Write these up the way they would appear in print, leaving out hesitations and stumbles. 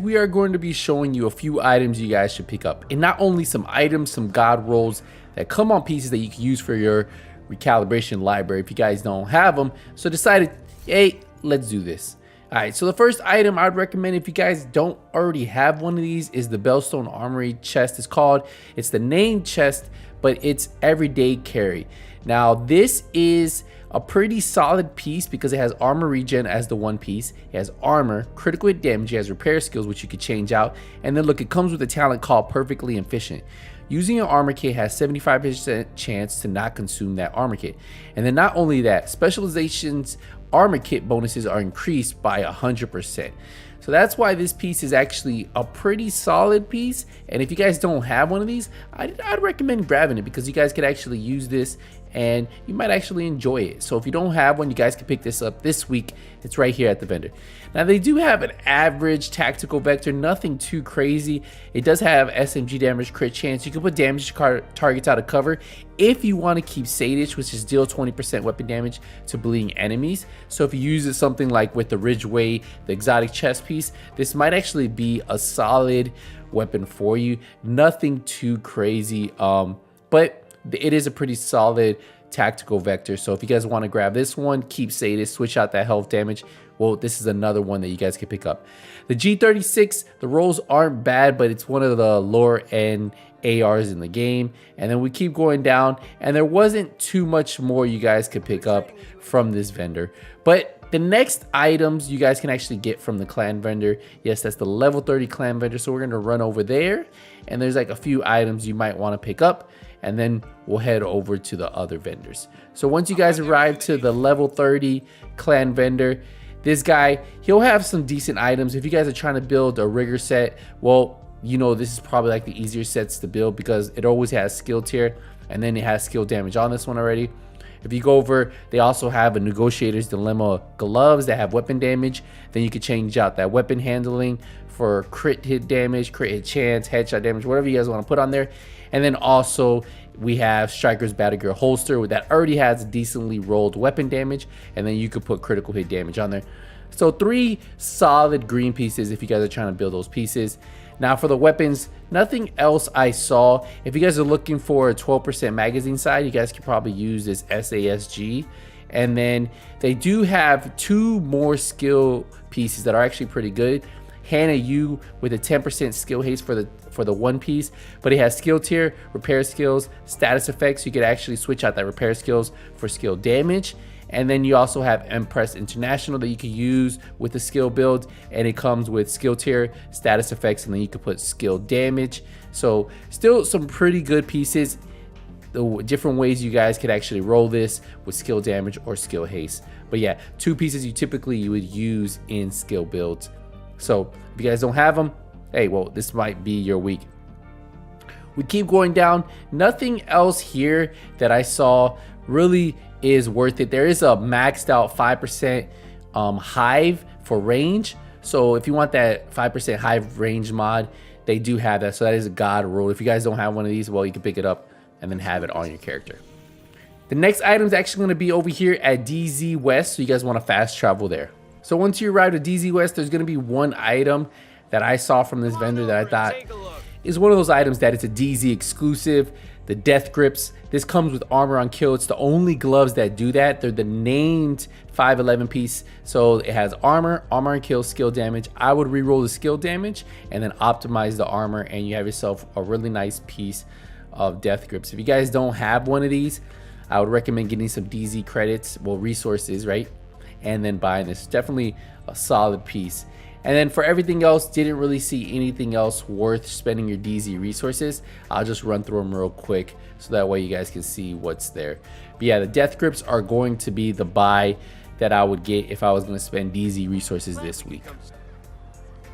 we are going to be showing you a few items you guys should pick up. And not only some items, some god rolls that come on pieces that you can use for your recalibration library if you guys don't have them. So decided, hey, let's do this. All right, so the first item I'd recommend if you guys don't already have one of these is the Bellstone Armory chest. It's called. It's the named chest, but it's everyday carry. Now this is a pretty solid piece because it has armor regen as the one piece. It has armor, critical hit damage, it has repair skills which you could change out, and then look, it comes with a talent called Perfectly Efficient. Using an armor kit has 75% chance to not consume that armor kit. And then not only that, specializations armor kit bonuses are increased by 100%. So that's why this piece is actually a pretty solid piece. And if you guys don't have one of these, I'd recommend grabbing it because you guys could actually use this and you might actually enjoy it. So if you don't have one, you guys can pick this up this week. It's right here at the vendor. Now they do have an average tactical vector, nothing too crazy. It does have SMG damage, crit chance. You can put damage targets out of cover if you want to keep Sadish, which is deal 20% weapon damage to bleeding enemies. So if you use it something like with the Ridgeway, the exotic chest piece, this might actually be a solid weapon for you. Nothing too crazy, but it is a pretty solid tactical vector. So if you guys want to grab this one, keep Sadish, switch out that health damage, well, this is another one that you guys can pick up. The G36, the rolls aren't bad, but it's one of the lower end ARs in the game. And then we keep going down, and there wasn't too much more you guys could pick up from this vendor. But the next items you guys can actually get from the clan vendor. Yes, that's the level 30 clan vendor. So we're going to run over there, and there's like a few items you might want to pick up, and then we'll head over to the other vendors. So once you guys arrive to the level 30 clan vendor, this guy, he'll have some decent items. If you guys are trying to build a rigger set, well, you know, this is probably like the easier sets to build because it always has skill tier, and then it has skill damage on this one already. If you go over, they also have a Negotiator's Dilemma gloves that have weapon damage. Then you can change out that weapon handling for crit hit damage, crit hit chance, headshot damage, whatever you guys want to put on there. And then also we have Striker's Battle Gear holster that already has decently rolled weapon damage, and then you could put critical hit damage on there. So 3 solid green pieces if you guys are trying to build those pieces. Now for the weapons, nothing else I saw. If you guys are looking for a 12% magazine side, you guys can probably use this SASG. And then they do have 2 more skill pieces that are actually pretty good. Hannah U with a 10% skill haste for the one piece, but it has skill tier, repair skills, status effects. You could actually switch out that repair skills for skill damage. And then you also have Empress International that you can use with the skill build, and it comes with skill tier, status effects, and then you can put skill damage. So still some pretty good pieces. The different ways you guys could actually roll this with skill damage or skill haste. But yeah, 2 pieces you would use in skill builds. So if you guys don't have them, hey, well, this might be your week. We keep going down. Nothing else here that I saw really is worth it. There is a maxed out 5% hive for range. So if you want that 5% hive range mod, they do have that. So that is a god rule. If you guys don't have one of these, well, you can pick it up and then have it on your character. The next item is actually going to be over here at DZ West. So you guys want to fast travel there. So once you arrive at DZ West, there's going to be one item that I saw from this vendor that I thought is one of those items that it's a DZ exclusive. The Death Grips. This comes with armor on kill. It's the only gloves that do that. They're the named 511 piece. So it has armor on kill, skill damage. I would re-roll the skill damage and then optimize the armor, and you have yourself a really nice piece of Death Grips. If you guys don't have one of these, I would recommend getting some DZ credits, well, resources, right? And then buying this. Definitely a solid piece. And then for everything else, didn't really see anything else worth spending your DZ resources. I'll just run through them real quick so that way you guys can see what's there. But yeah, the Death Grips are going to be the buy that I would get if I was going to spend DZ resources this week.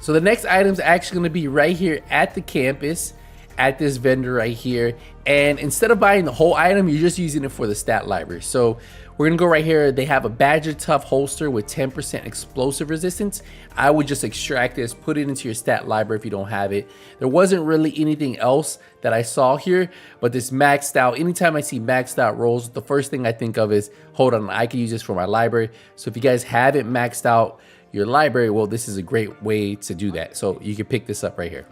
So the next item is actually going to be right here at the campus, at this vendor right here. And instead of buying the whole item, you're just using it for the stat library. So we're gonna go right here. They have a Badger Tough holster with 10% explosive resistance. I would just extract this, put it into your stat library if you don't have it. There wasn't really anything else that I saw here, but this maxed out, anytime I see maxed out rolls, the first thing I think of is, hold on, I can use this for my library. So if you guys have it maxed out, your library, well, this is a great way to do that. So you can pick this up right here.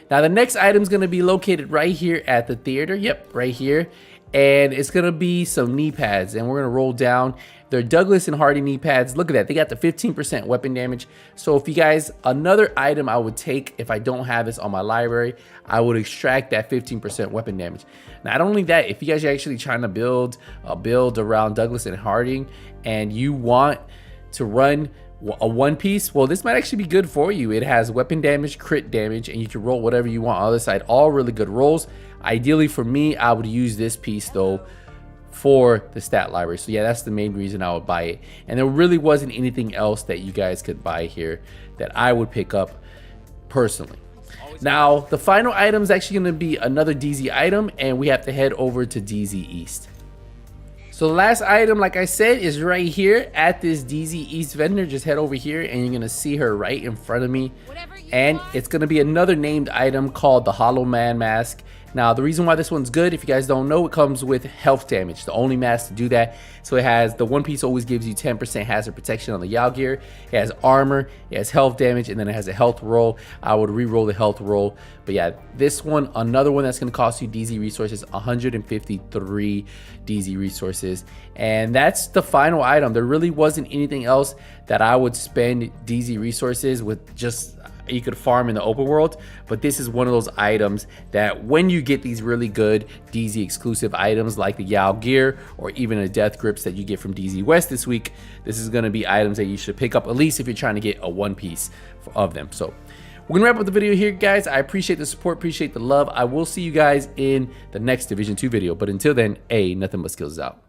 Now the next item is going to be located right here at the theater. Yep, right here. And it's going to be some knee pads, and we're going to roll down. They're Douglas and Hardy knee pads. Look at that. They got the 15% weapon damage. So if you guys, another item I would take if I don't have this on my library, I would extract that 15% weapon damage. Not only that, if you guys are actually trying to build a build around Douglas and Hardy and you want to run a one piece, well, this might actually be good for you. It has weapon damage, crit damage, and you can roll whatever you want on the other side. All really good rolls. Ideally for me, I would use this piece though for the stat library. So yeah, that's the main reason I would buy it. And there really wasn't anything else that you guys could buy here that I would pick up personally. Now, the final item is actually going to be another DZ item, and we have to head over to DZ East. So the last item, like I said, is right here at this DZ East vendor. Just head over here and you're gonna see her right in front of me. And it's gonna be another named item called the Hollow Man Mask. Now, the reason why this one's good, if you guys don't know, it comes with health damage, the only mask to do that. So it has, the one piece always gives you 10% hazard protection on the Yao gear. It has armor, it has health damage, and then it has a health roll. I would re-roll the health roll. But yeah, this one, another one that's gonna cost you DZ resources, 153 DZ resources. And that's the final item. There really wasn't anything else that I would spend DZ resources with. Just you could farm in the open world, but this is one of those items that when you get these really good DZ exclusive items like the Yao gear or even the death grips that you get from DZ West this week, this is going to be items that you should pick up, at least if you're trying to get a one piece of them. So we're gonna wrap up the video here, guys. I appreciate the support, appreciate the love. I will see you guys in the next Division 2 video, but until then, nothing but skills out.